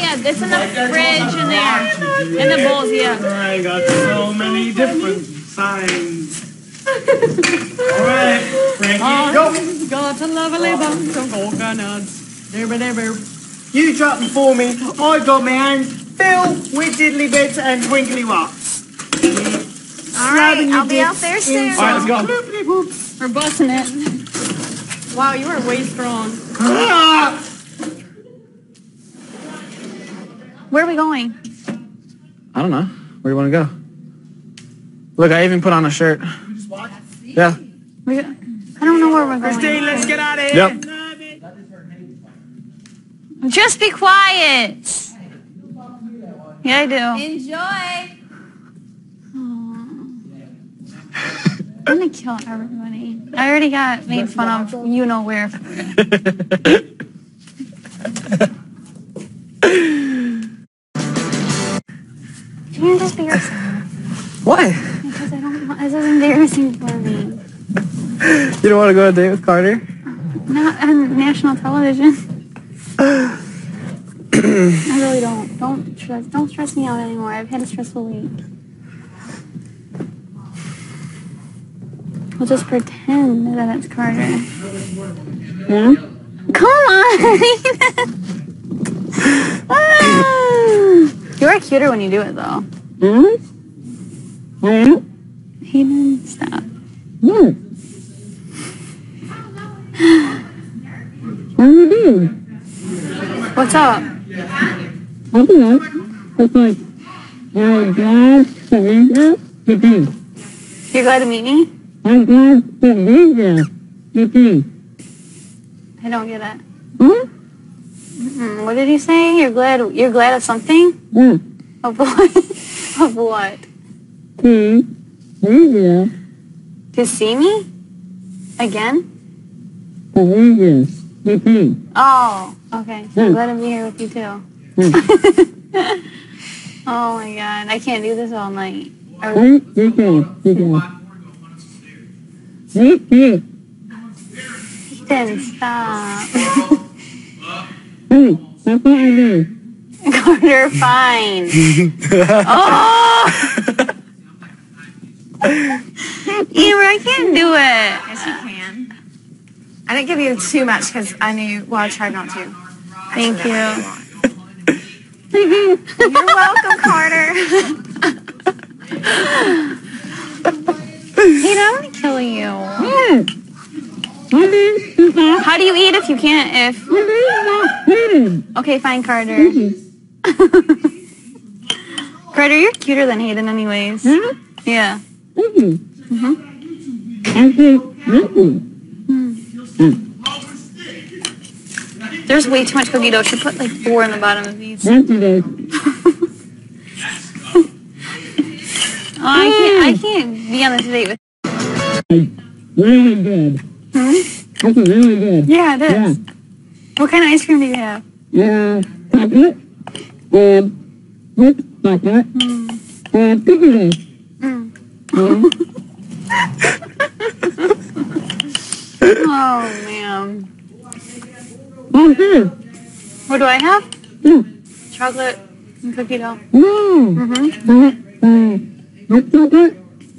yeah, it's in the fridge in there. In the bowls, yeah. I got so many different signs. Alright, Frankie, go! Got a lovely bunch of coconuts. You drop them for me. I got my hands filled with diddly bits and twinkly rocks. Alright, I'll be out there soon. Alright, let's go. We're busting it. Wow, you are way strong. Where are we going? I don't know. Where do you want to go? Look, I even put on a shirt. Yeah. I don't know where we're going. Christine, let's get out of here. Yep. Just be quiet. Yeah, I do. Enjoy. I'm gonna kill everybody. I already got made fun of you know where. Can you just be yourself? Why? Because I don't want, this is embarrassing for me. You don't want to go on a date with Carter? Not on national television. I really don't. Don't stress me out anymore. I've had a stressful week. We'll just pretend that it's Carter. Yeah? Come on! You are cuter when you do it, though. Hayden, stop. What's up? You're glad to meet me? I'm glad to meet you. I don't get it. What did you say? You're glad of something? Of what? Of what? To see me? Again? Oh, okay. I'm glad to be here with you too. Oh my god, I can't do this all night. Ethan, stop. Carter, fine. Oh! Amber, I can't do it. Yes, you can. I didn't give you too much because I knew, well, I tried not to. Thank you. You're welcome, Carter. Hayden, I'm gonna kill you. How do you eat if you can't? Okay, fine, Carter. Carter, you're cuter than Hayden, anyways. Yeah. There's way too much cookie dough. She put like 4 in the bottom of these. Oh, I can't be on this date with. Really good. That's really good. Yeah, it is. Yeah. What kind of ice cream do you have? Chocolate and whipped chocolate and cookie dough. Oh man. What do I have? Chocolate and cookie dough. Whipped chocolate?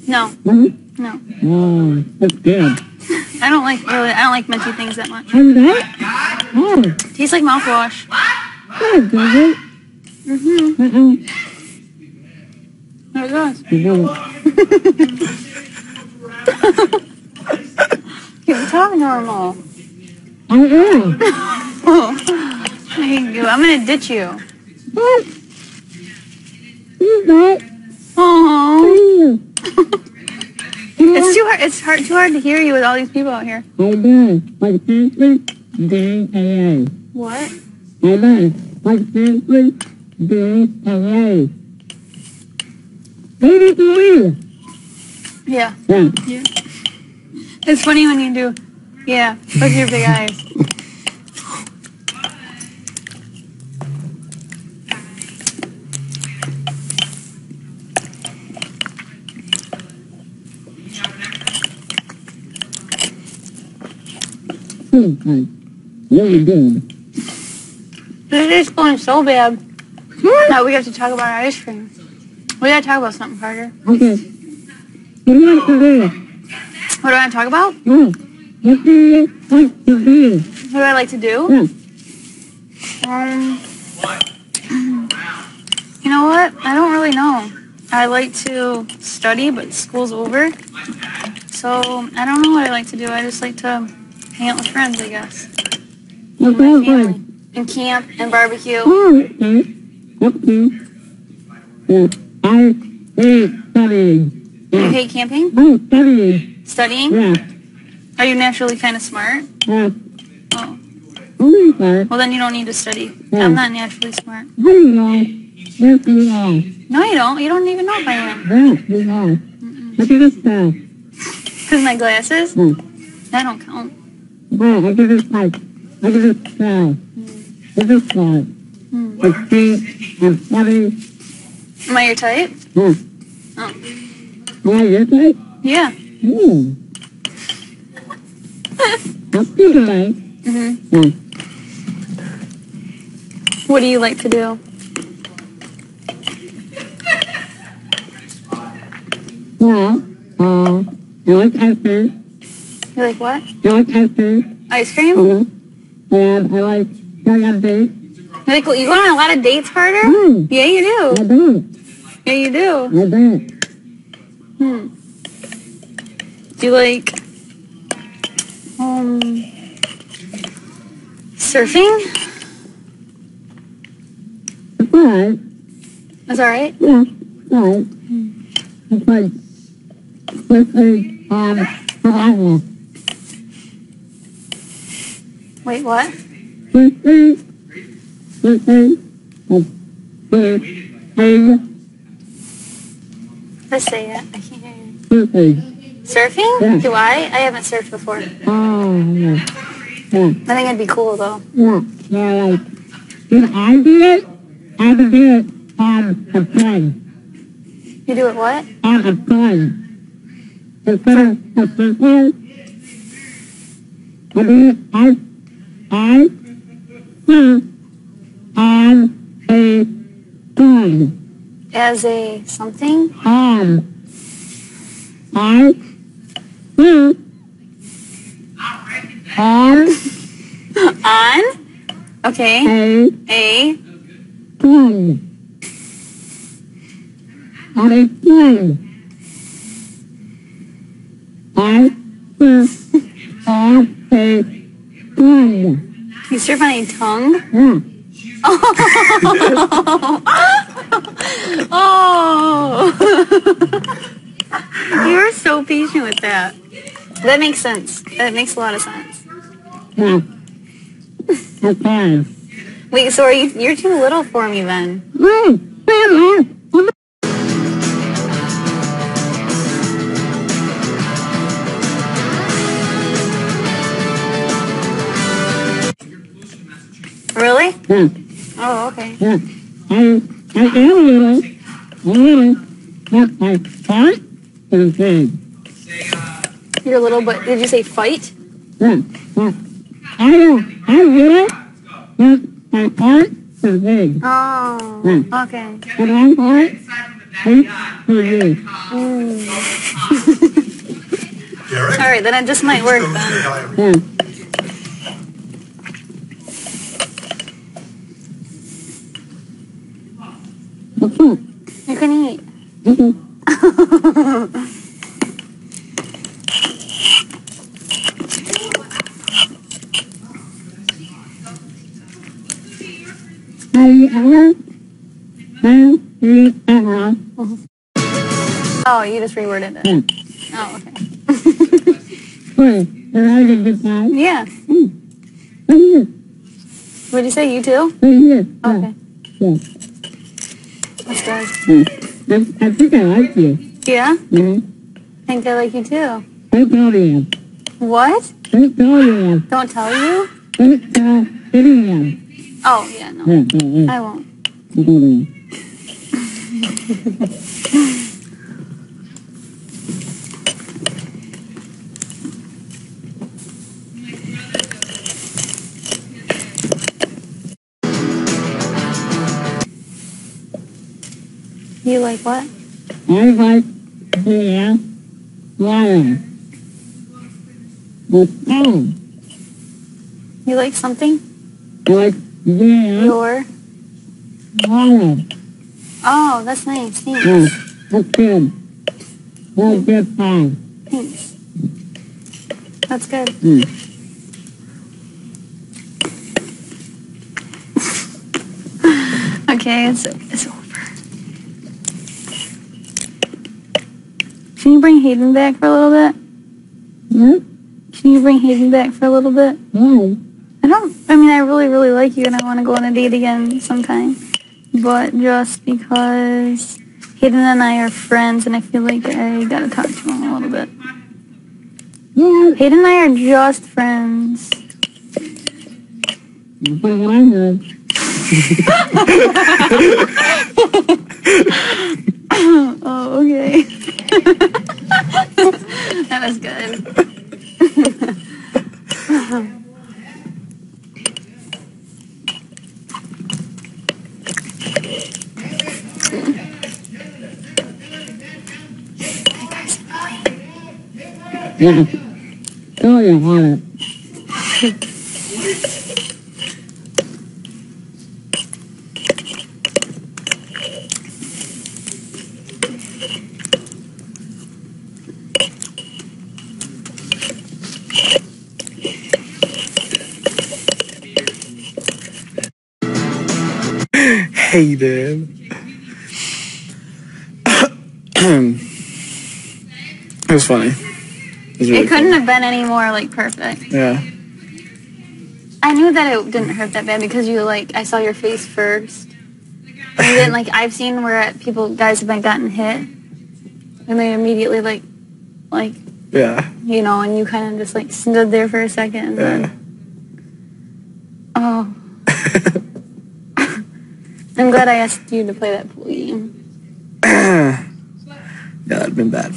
No. No. Oh, that's good. I don't like minty things that much. Tastes like mouthwash. There it goes. You talk normal. Thank you. I'm gonna ditch you. Oh. It's too hard. It's too hard to hear you with all these people out here. What? Yeah. Yeah. It's funny when you do. Yeah. With your big eyes. Really good. This is going so bad. No, we have to talk about our ice cream. We gotta talk about something, Carter. Okay. What do you like to do? What do I want to talk about? What do you like to do? What do I like to do? Yeah. You know what? I don't really know. I like to study, but school's over. So I don't know what I like to do. I just like to hang out with friends, I guess. What And my sounds family. like? And camp and barbecue. Oh, okay. Okay. Yeah. I hate studying. You hate camping? Oh, studying. Studying? Yeah. Are you naturally kind of smart? Yeah. Oh. Okay. Well, then you don't need to study. Yeah. I'm not naturally smart. How do you know? Yes, you are. No, you don't. You don't even know if I am. Yes, you are. Look at this guy. Because my glasses? That don't count. Oh, look at this light. Look at this guy. Look at this guy. It's pink and funny. Am I your type? Oh. Oh. Am I your type? Yeah. That's good, right? Mm-hmm. What do you like to do? Well, you like ice cream? You like what? You like ice cream? Ice cream? And I like going on dates. You go on a lot of dates, Carter? Yeah, you I do. do. Yeah, you do. I do. Do you like surfing? It's alright. That's all right. Yeah, it's alright. It's like surfing on Hawaii. Wait, what? Surfing on Hawaii. Let's say it. I can't hear you. Surfing. Surfing? Yeah. Do I? I haven't surfed before. Oh, yeah. Yeah. I think it'd be cool though. Yeah. Yeah, like, if I do it, I can do it on a plane. You do it what? On a plane. Instead of a surfboard, I do it I surf on a plane. As a something? I surf On? Okay. a A. plane. On a plane. I surf on a plane. You surf on a tongue? Yeah. Oh. You are so patient with that. That makes sense. That makes a lot of sense. Yeah. Okay. Wait, so you're too little for me then? No. Really? Yeah. Oh, okay. Yeah. I am little, but my heart is big. You're little, but did you say fight? Yeah. Yeah. I'm little, but my heart is big. Oh, okay. And my heart is big. All right, then it just might work then. Yeah. What's up? You can eat. Oh, you just reworded it. Oh, okay. Wait, you're having a good time? Yeah. Right here. What'd you say? You too? Right here. Okay. Yeah. That's good. I think I like you. Yeah? Mm-hmm. I think I like you too. Don't tell you. What? Don't tell you. Don't tell you? Don't tell anyone. Oh, yeah, no. Yeah. I won't. You like what? I like the water. The thing. You like something? I like the Your? water. Oh, that's nice. Thanks. Yes, that's good. That's good fine. Thanks. That's good. Okay, it's over. Can you bring Hayden back for a little bit? Can you bring Hayden back for a little bit? Why? I mean, I really, really like you and I want to go on a date again sometime. But just because Hayden and I are friends and I feel like I gotta talk to him a little bit. Yeah, Hayden and I are just friends. that's what I heard. Oh, okay. That was good. Yeah. Oh, you want it. Hayden. It was funny. It was really It couldn't funny. have been any more like perfect. Yeah. I knew that it didn't hurt that bad because I saw your face first. And then I've seen where guys have been gotten hit, and they immediately Yeah. and you kind of just stood there for a second and then, oh. I'm glad I asked you to play that pool game. Yeah, that'd have been bad.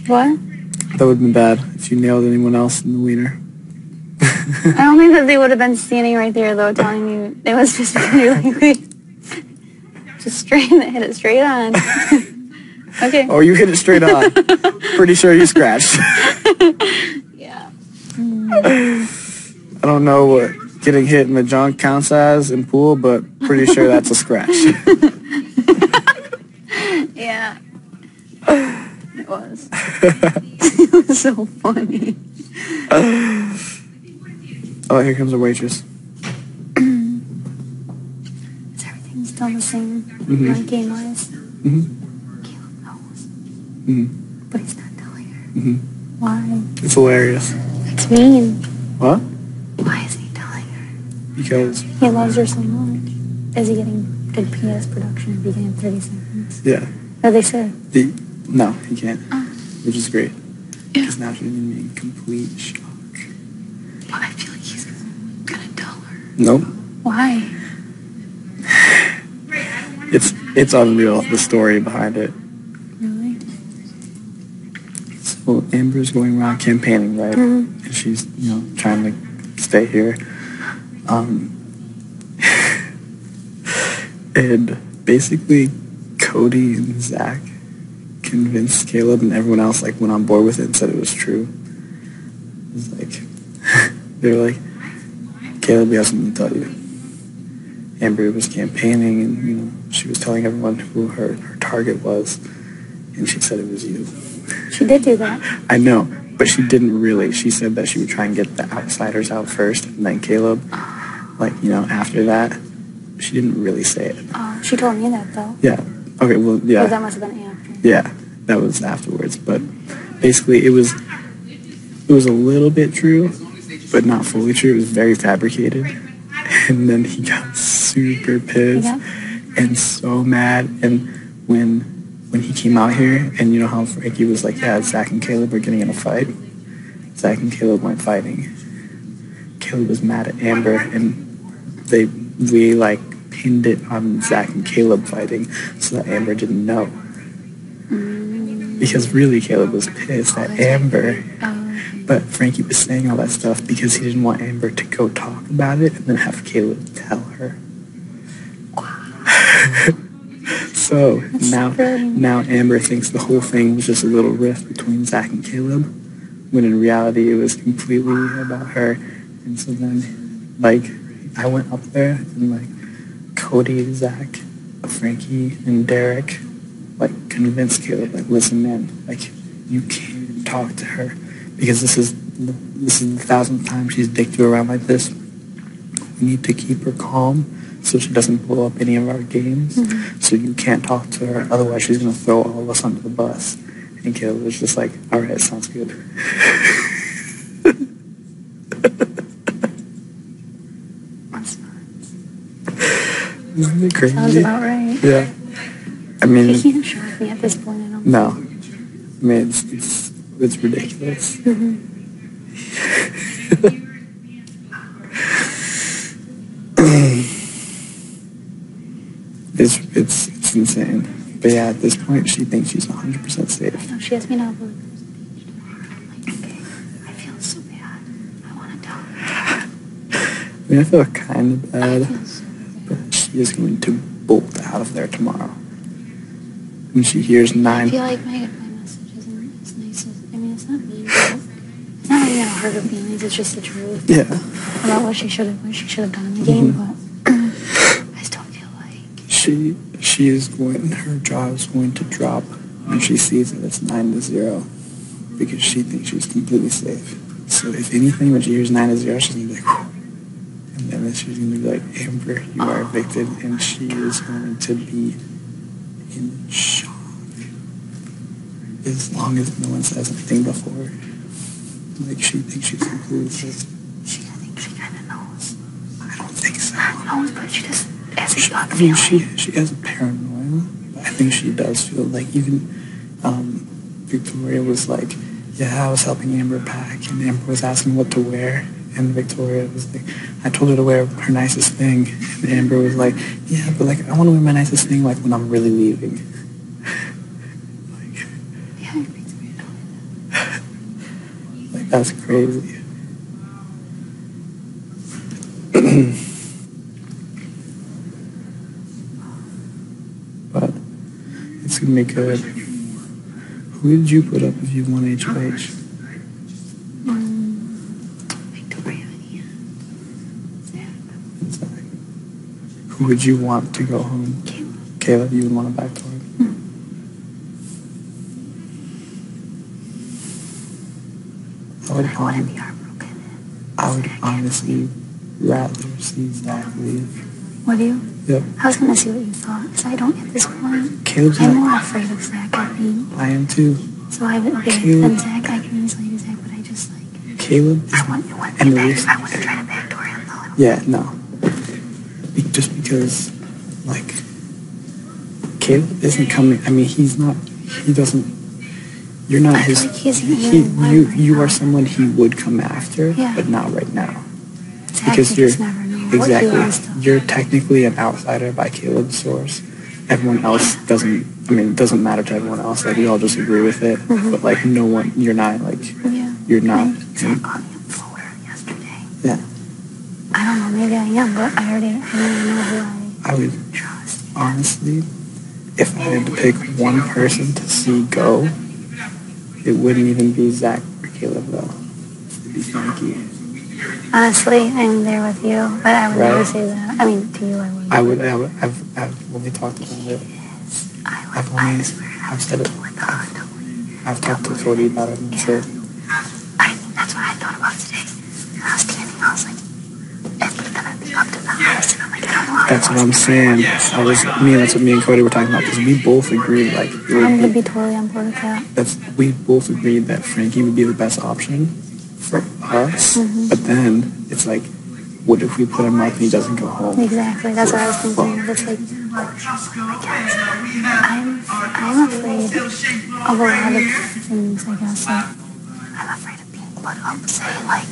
What? That would have been bad if you nailed anyone else in the wiener. I don't think that they would have been standing right there though, telling you. They was just really just straight hit it straight on. Okay. Oh, you hit it straight on. Pretty sure you scratched. Yeah. I don't know what getting hit in the junk counts as in pool, but pretty sure that's a scratch. Yeah. It was. It was so funny. Oh, here comes a waitress. Is everything still the same? Like game-wise? Caleb knows. But he's not telling her. Why? It's hilarious. It's mean. What? Why isn't he telling her? Because, He loves her so much. Is he getting good PS production if he can have 30 seconds? yeah. Or they said. No, he can't. Oh. Which is great. Yeah. Because now she's going to be in complete shock. But I feel like he's gonna tell her. Nope. Why? It's unreal, the story behind it. Really? So Amber's going around campaigning, right? And she's, trying to stay here. And basically, Cody and Zach convinced Caleb, and everyone else went on board with it and said it was true. It was they were like, Caleb, we have something to tell you. Amber was campaigning, and she was telling everyone who her target was, and she said it was you. She did do that. I know, but she didn't really. She said that she would try and get the outsiders out first, and then Caleb, after that. She didn't really say it. Oh, she told me that though. Yeah. Okay, well, yeah. Oh, that must have been after. Yeah, that was afterwards. But basically, it was a little bit true, but not fully true. It was very fabricated. And then he got super pissed and so mad. And when he came out here, and you know how Frankie was like, yeah, Zach and Caleb are getting in a fight? Zach and Caleb weren't fighting. Caleb was mad at Amber, and we pinned it on Zach and Caleb fighting so that Amber didn't know. Because really Caleb was pissed at Amber. But Frankie was saying all that stuff because he didn't want Amber to go talk about it and then have Caleb tell her. So now brilliant. Amber thinks the whole thing was just a little rift between Zach and Caleb, when in reality it was completely about her. And so then, like, I went up there and, like, Cody, Zach, Frankie, and Derek, like, convinced Caleb, like, listen, man, like, you can't talk to her because this is the 1,000th time she's dicked you around like this. We need to keep her calm so she doesn't blow up any of our games. So you can't talk to her, otherwise she's going to throw all of us under the bus. And Caleb was just like, all right, sounds good. Isn't it crazy? Sounds about right. Yeah. I mean, You can't shock me at this point. I don't. no. I mean, it's ridiculous. It's insane. But yeah, at this point, she thinks she's 100% safe. No, she asked me not to. Like, okay, I feel so bad. I want to die. I mean, I feel kind of I bad, feel so bad. but she is going to bolt out of there tomorrow. When she hears I 9. feel like my message isn't as nice as. I mean, it's not mean. But it's not really gonna hurt her feelings. It's just the truth Yeah. about what she should have done in the game. But I still feel like She is going. Her jaw is going to drop when she sees that it's 9-0, because she thinks she's completely safe. So if anything, when she hears 9-0, she's gonna be like, whew. And then she's gonna be like, Amber, you are evicted, and she is going to be in shock. As long as no one says anything before. Like, she thinks she's completely safe. I think she kind of knows. I don't think so. No, but she just has a gut I mean, feeling. she has a paranoia. But I think she does feel like, even Victoria was like, yeah, I was helping Amber pack, and Amber was asking what to wear, and Victoria was like, I told her to wear her nicest thing, and Amber was like, yeah, but like, I want to wear my nicest thing like when I'm really leaving. Like, Yeah, Victoria told me that. like, that's crazy. But it's gonna be good. Who did you put up if you won HOH? Victoria and Zach. Who would you want to go home? Caleb. Caleb, you would want to back to him. I would, I wouldn't be heartbroken. I would honestly rather see Zach leave. What do you? Yep. I was gonna see what you thought, because I don't at this point. Caleb's I'm not. more afraid of Zach, I think. I am too. So I would be Caleb. than Zach. I can easily do Zach, but I just like. Caleb is, I wouldn't and be the back. reason, I wouldn't try to backdoor him though. yeah, no. Just because, like, Caleb isn't coming. I mean, he's not. He doesn't. You're not I feel his. like he's You are someone he would come after, Yeah. but not right now. Zach, Because you you're just never know what he wants to. you're technically an outsider by Caleb's source. Everyone else doesn't. I mean, it doesn't matter to everyone else. Like, we all just agree with it. But like, no one. You're not like. Yeah. You're not. Zach called me up forward yesterday. Yeah. I don't know. Maybe I am, but I don't even know who I would I trust. honestly, if I had to pick one person to see go, it wouldn't even be Zach or Caleb though. It'd be Frankie. Honestly, I'm there with you, but I would never Right. say that. I mean, to you, I would. I've only talked about it. I've said it. I've talked to Cody about it and said, That's what I thought about today. And I was standing, I was like, it's gonna be up to the house, and I'm like, I don't know how that's what I'm saying. That's what me and Cody were talking about, because we both agreed, like, I'm gonna be totally on board with that. we both agreed that Frankie would be the best option for us. But then it's like, what if we put him up and he doesn't go home? Exactly, that's what I was thinking. It's like, I'm afraid of a lot of things, I guess. Like, I'm afraid of being put up, say, like,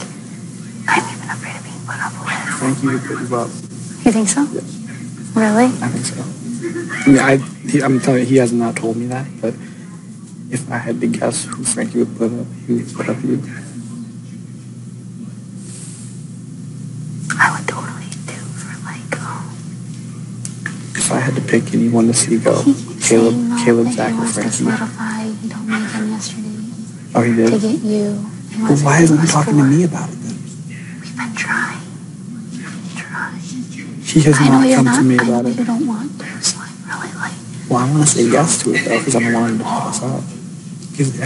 I'm even afraid of being put up with. Frankie would put you up. You think so? Yes. Really? I think so. I mean, I'm telling you, he has not told me that, but if I had to guess who Frankie would put up, he would put up you. I would totally do for, like, If I had to pick anyone to see go, he Caleb, that Zach, he or wants to Frankie. solidify. He told me again yesterday Oh, he to did? get you. He Well, wants why to isn't get he us talking to four. me about it then? We've been trying. He has I know not you're come not. to me I know about you it. don't want to. So I'm really like. Well, I want to say yes to it though, because I don't want him to pop us out.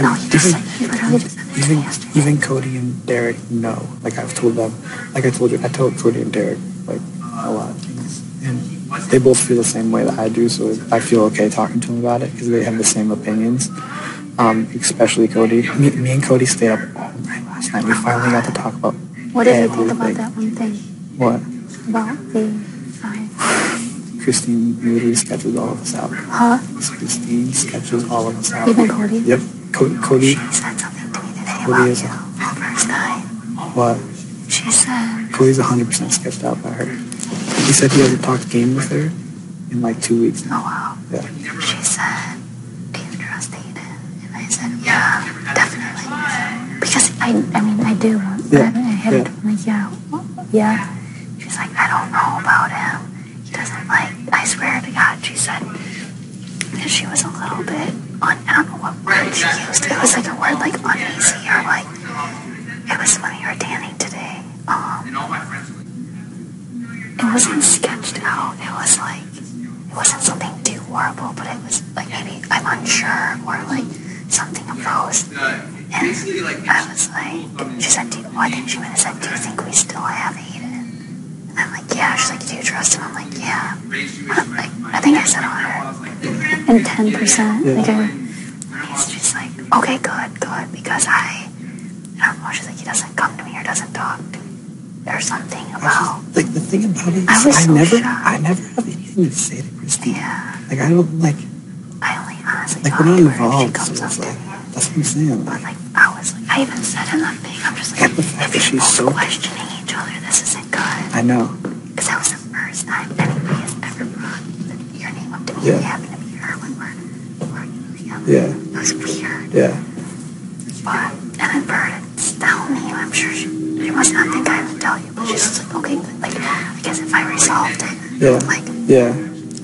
No, you just said, you literally just said that yesterday. Even Cody and Derek know. Like I've told them, like I told you, I told Cody and Derek like a lot of things, and they both feel the same way that I do. So I feel okay talking to them about it because they have the same opinions. Especially Cody. Me and Cody stayed up all night last night. We finally got to talk about What did you everything. think about that one thing? What? About the 5. Christine literally sketches all of us out. Huh? Christine sketches all of us out. Even Cody? Yep. Cody. She said something to me today Cody about is you. First time. What? She said. Cody's 100% sketched out by her. He said he hasn't talked game with her in like 2 weeks now. Oh wow. Yeah. She said, "Do you trust Hayden?" And I said, "Yeah, definitely." Because I mean, I do. Yeah. I hit it. I'm like, yeah. She's like, "I don't know about him. He doesn't like." I swear to God, she said that she was a little bit I don't know what word she used. It was like a word like uneasy or like it was when you were tanning today. It wasn't sketched out. It was like it wasn't something too horrible, but it was like maybe I'm unsure or like something of those. And I was like, she said, I think she might have said, "Do you think we still have Hayden?" And I'm like, "Yeah." She's like, "Do you trust him?" I'm like, "Yeah." I'm like, I think I said 110%. Like, she's like, "Okay, good, because I don't know." She's like, "He doesn't come to me or doesn't talk to me or something about." Like the thing about it is, I was so never shocked. have anything to say to Christine. Yeah. Like I don't like. I only honestly Like talk we're not to her if she involved. comes So up it's to like me. that's what I'm saying. But Like, like, I was like, I even said in that thing, I'm just like, and the fact that if she's you're so. both questioning each other, this isn't good. I know. Because that was the first time anybody has ever brought your name up to me. Yeah. It happened to be her when we're working together. Yeah. It was weird. Yeah. But, and then Burdet's telling me, I'm sure she must not think I would tell you, but she's just like, okay, but like, I guess if I resolved it, Yeah. like, Yeah.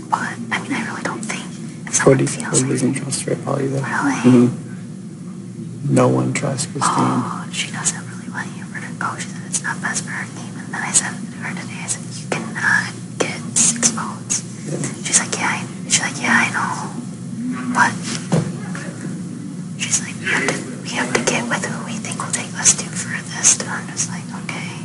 but, I mean, I really don't think if Cody someone feels like, doesn't trust her at all either. really? No one trusts Christine. Oh, she doesn't really want you ever to go. She said it's not best for her team. And then I said to her today, I said, you cannot get 6 votes. Yeah. She's like, yeah, I know. But she's like, we have to get with who we think will take us to furthest. And I'm just like, okay.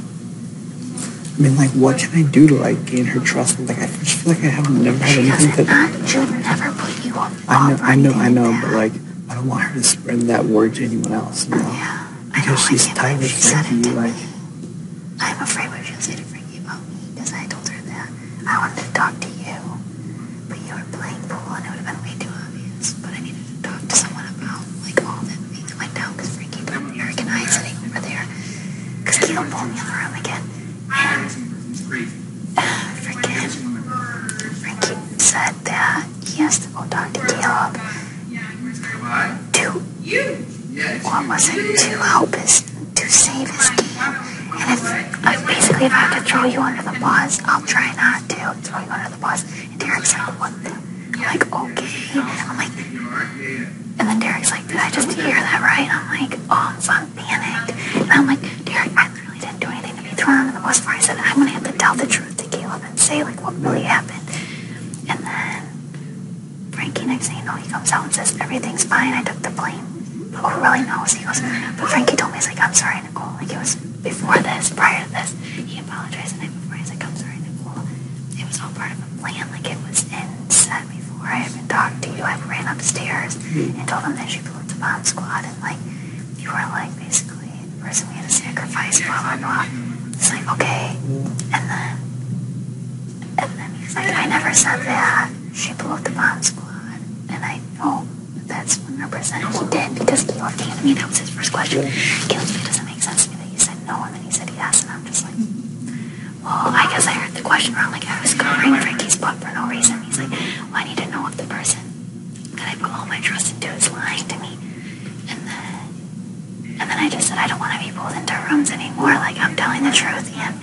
I mean, like, what can I do to like gain her trust? Like, I just feel like I haven't never had anything She would never put you up. I know, but like, I don't want her to spread that word to anyone else, you know? Yeah. Because she's tired of Frankie, like. I'm afraid what she'll say to Frankie about me, because I told her that I wanted to talk to you, but you were playing pool and it would have been way too obvious. But I needed to talk to someone about like all that things that went down because Frankie told Eric and I sitting over there. Because Keto pulled me in the room again. And Frankie said that he has to go talk to Caleb what was it, to help to save his team. And if basically if I have to throw you under the bus, I'll try not to throw you under the bus. And Derek's like, what the? I'm like, okay. I'm like, and then Derek's like, did I just hear that right? I'm like, oh, so I'm panicked. And I'm like, Derek, I literally didn't do anything to be thrown under the bus for. I said, I'm gonna have to tell the truth to Caleb and say like what really happened. And then Frankie, next thing you know, he comes out and says, everything's fine, I took the blame. But who really knows? He goes, but Frankie told me, he's like, I'm sorry, Nicole. Like, it was before this, prior to this. He apologized the night before. He's like, I'm sorry, Nicole. It was all part of a plan. Like, it was in set before I even talked to you. I ran upstairs and told him that she blew up the bomb squad. And, like, you were, like, basically the person we had to sacrifice, blah, blah, blah. It's like, okay. And then he's like, I never said that. She blew up the bomb squad. And I know that's 100% he did because Caleb came to me. That was his first question. Caleb said, it doesn't make sense to me that you said no and then he said yes. And I'm just like, well, I guess I heard the question wrong. Like, I was covering Frankie's butt for no reason. He's like, well, I need to know if the person that I put all my trust into is lying to me. And then I just said, I don't want to be pulled into rooms anymore. Like, I'm telling the truth. And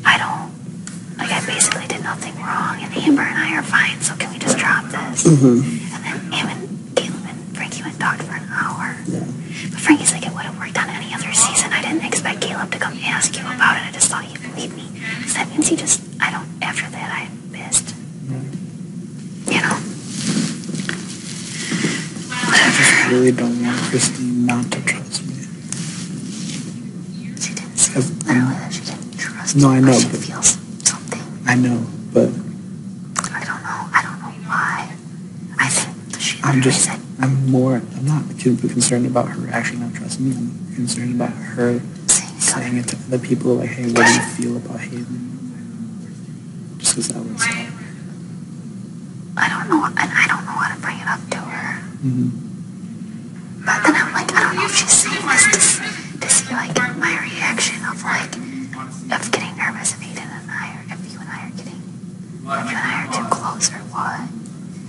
I don't, like, I basically did nothing wrong. And Amber and I are fine. So can we just drop this? And guess he just, I don't, after that I missed. You know? I just really don't want Christine not to trust me. She didn't say that she didn't trust you. No, I know, She but feels something. I know, but I don't know why. I think she I'm not concerned about her actually not trusting me. I'm concerned about her saying it to other people, like, hey, what do you feel about Hayden? Just because that was I don't know, and I don't know how to bring it up to her. But then I'm like, I don't know if she's saying this to see, like, my reaction of getting nervous if Hayden and I, or if you and I are too close or what.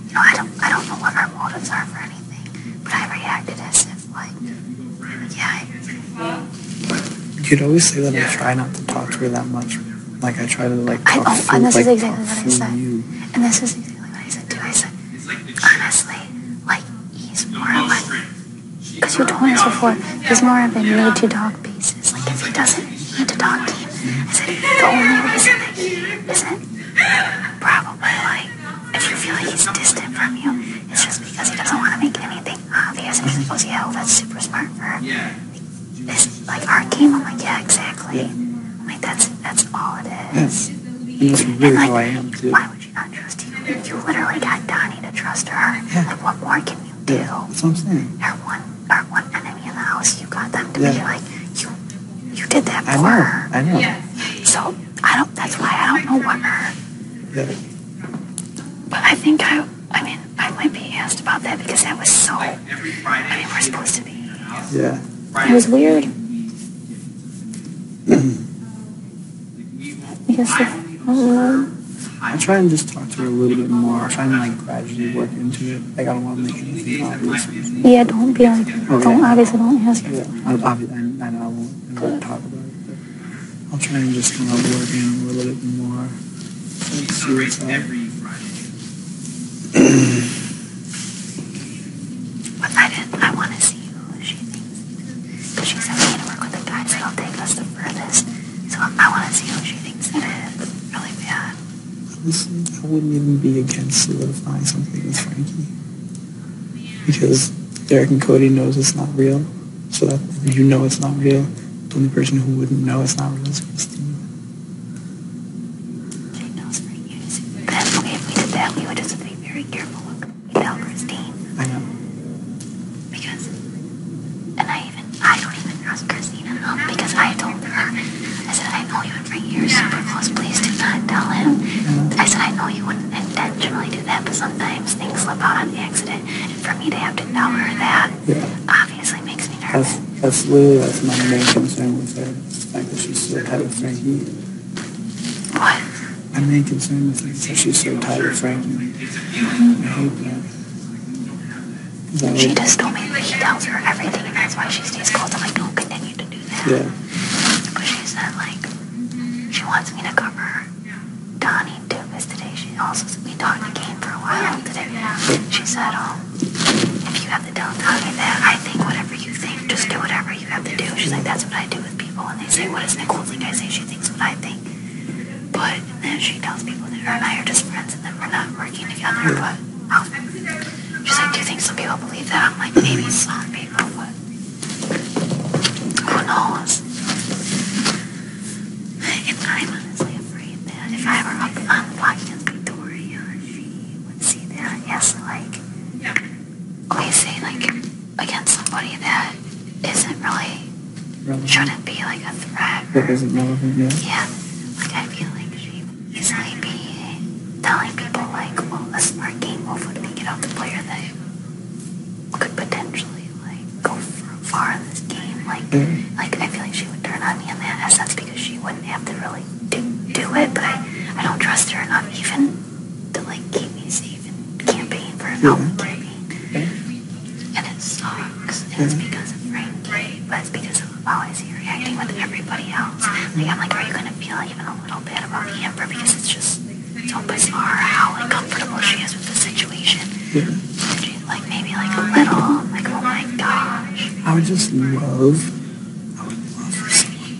You know, I don't know what our motives are for anything, but I reacted as if, You could always say that I try not to talk to her that much. Like, I try to, like, talk through, and this is like, exactly what I said. you. And this is exactly what I said, too. I said, honestly, like, he's more of like, because you told us before, he's more of a need-to-talk basis. Like, if he doesn't need to talk to you, I said, the only reason that he isn't probably, like, if you feel like he's distant from you, it's just because he doesn't want to make anything obvious. And she goes, yeah, well, that's super smart for this, like, our game. I'm like, yeah, exactly. I'm like, that's all it is. And that's really how I am, too. Why would you not trust you? You literally got Donnie to trust her. Yeah. Like, what more can you do? Yeah, that's what I'm saying. Our one enemy in the house, you got them to be like, you did that for her. I know. So, that's why I don't know what her. Yeah. But I think I might be asked about that because that was so, we're supposed to be. Yeah. It was weird. Because I try and just talk to her a little bit more. I try and, like, gradually work into it. Like, I don't want to make anything obvious. yeah, don't be like, don't ask her. Yeah, I know I won't talk about it, but I'll try and just kind of work in a little bit more. Let's see what's up. But I want to see who she thinks. Because she said we need to work with the guys that'll take us the furthest. So I want to see who she thinks it is. Really bad. Honestly, I wouldn't even be against solidifying something with Frankie. Because Derek and Cody knows it's not real. So that you know it's not real. The only person who wouldn't know it's not real is Christine. She knows Frankie. Then, okay, if we did that, we would just have to be very careful what we tell Christine. I know. Because, and I don't even trust Christine enough because I told her, I said, I know you and Frankie are super close. Please do not tell him. I said, I know you wouldn't intentionally do that, but sometimes things slip out on accident. And for me to have to tell her that obviously makes me nervous. That's my main concern with her. It's the fact that she's so tight with Frankie. What? My main concern with her is that she's so tight with Frankie. I hate that. She just told me that he tells her everything and that's why she stays close. I'm like, don't continue to do that. Yeah. But she said, like, she wants me to cover Donnie too, because today we talked again for a while today. She said, if you have to tell Donnie that, I think whatever you think, just do whatever you have to do. She's like, that's what I do with people. And they say, what does Nicole think? I say, she thinks what I think. But then she tells people that her and I are just friends and that we're not working together. But she's like, do you think some people believe that? I'm like, maybe some people, but who knows? And I'm honestly afraid that if I were up on Washington Victoria, she would see that as like, we say like against somebody that isn't really, shouldn't be like a threat. That isn't relevant yet. Yeah, like I feel like she would easily be telling people like, well, a smart game move would be get out the player that could potentially like go far in this game. Like I feel like she would turn on me in that essence because she wouldn't have to really do it, but I don't trust her enough even to like keep me safe and campaign for an album campaign. And it sucks. And it's because of Frankie, but it's because of how I see her reacting with everybody else. Like I'm like, are you gonna feel even a little bad about Amber because it's just so bizarre how like comfortable she is with the situation. And she's like maybe like a little, like oh my gosh. I would love for someone.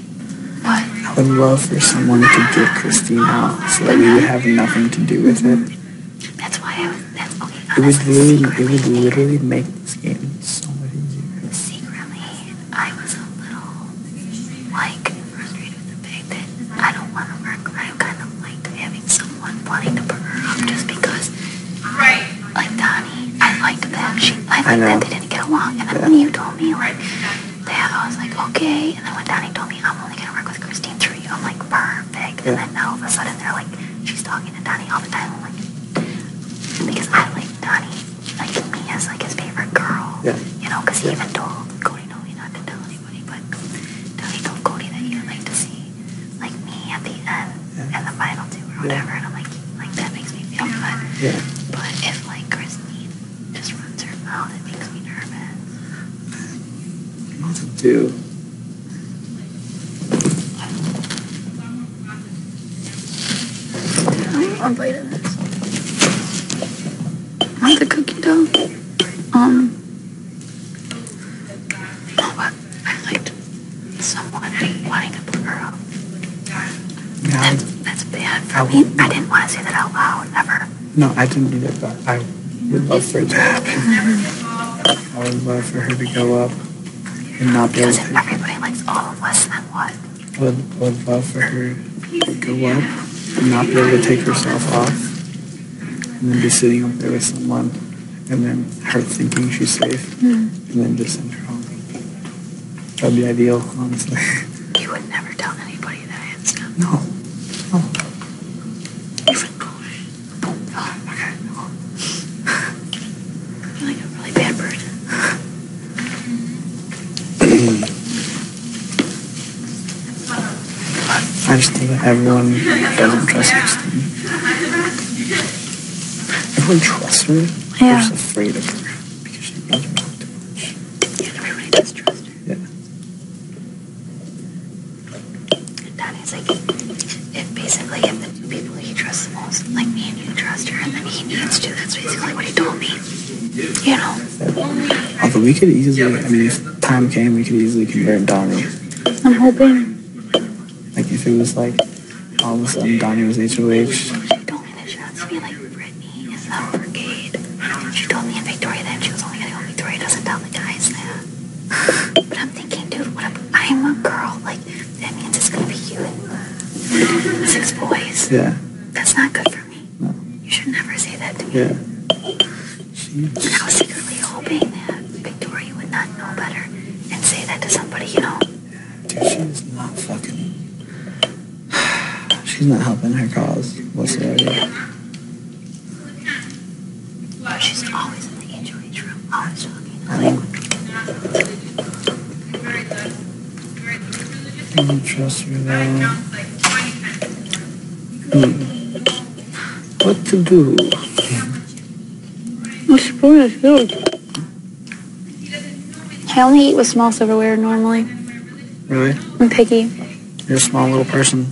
What? I would love for someone to get Christine out so that we would have nothing to do with it. That's why that's okay. It would literally make this game so much easier. Secretly, I was a little, like, frustrated with the fact that I don't want to work. I kind of liked having someone wanting to put her up just because, like Donnie, I liked that. I liked that they didn't get along. And then when you told me, like, that, I was like, okay. And then when Donnie told me, I'm only going to work with Christine through you, I'm like, perfect. And then now all of a sudden they're like, she's talking to Donnie all the time. I'm like, because I like Donnie, like me as like his favorite girl. Yeah. You know, because he even told Cody told me not to tell anybody, but Donnie told Cody that he would like to see like me at the end and the final two or whatever. And I'm like that makes me feel good. Yeah. But if like Christine just runs her mouth, it makes me nervous. What to do? I'm biting this. On the cookie dough. But I liked someone wanting to put her up. Yeah. That's bad for me. I didn't want to say that out loud, ever. No, I didn't either, but I would love for it to happen. I would love for her to go up and not be able Because if everybody likes all of us, then what? I would love for her to go up and not be able to take herself off and then be sitting up there with someone and then her thinking she's safe and then just send her home. That'd be ideal, honestly. You would never tell anybody that I had stuff. No. Even Cody. Oh, okay. You're like a really bad person. I just think that everyone doesn't trust Christine. Everyone trusts her. They're just afraid of her because she runs her mouth too much. Yeah, everybody does trust her. Yeah. And Donnie's like, basically if the two people he trusts the most, like me and you trust her, and then he needs to. That's basically what he told me. You know? Although we could easily, I mean, if time came, we could easily convert Donnie. I'm hoping. Like if it was like all of a sudden Donnie was HOH. She told me that she wants to be like Brittany in the brigade. She told me in Victoria that she was only going to go Victoria doesn't tell the guys that. But I'm thinking, dude, what if I'm a girl? Like, that means it's going to be you and 6 boys. Yeah. That's not good for me. No. You should never say that to me. Yeah. And I was secretly hoping that Victoria would not know better and say that to somebody, you know. Dude, she's not fucking... She's not helping her cause whatsoever. She's always in the HOH room, always talking. I don't trust her though. What to do? What's the spoon is filled? I only eat with small silverware normally. Really? I'm picky. You're a small little person.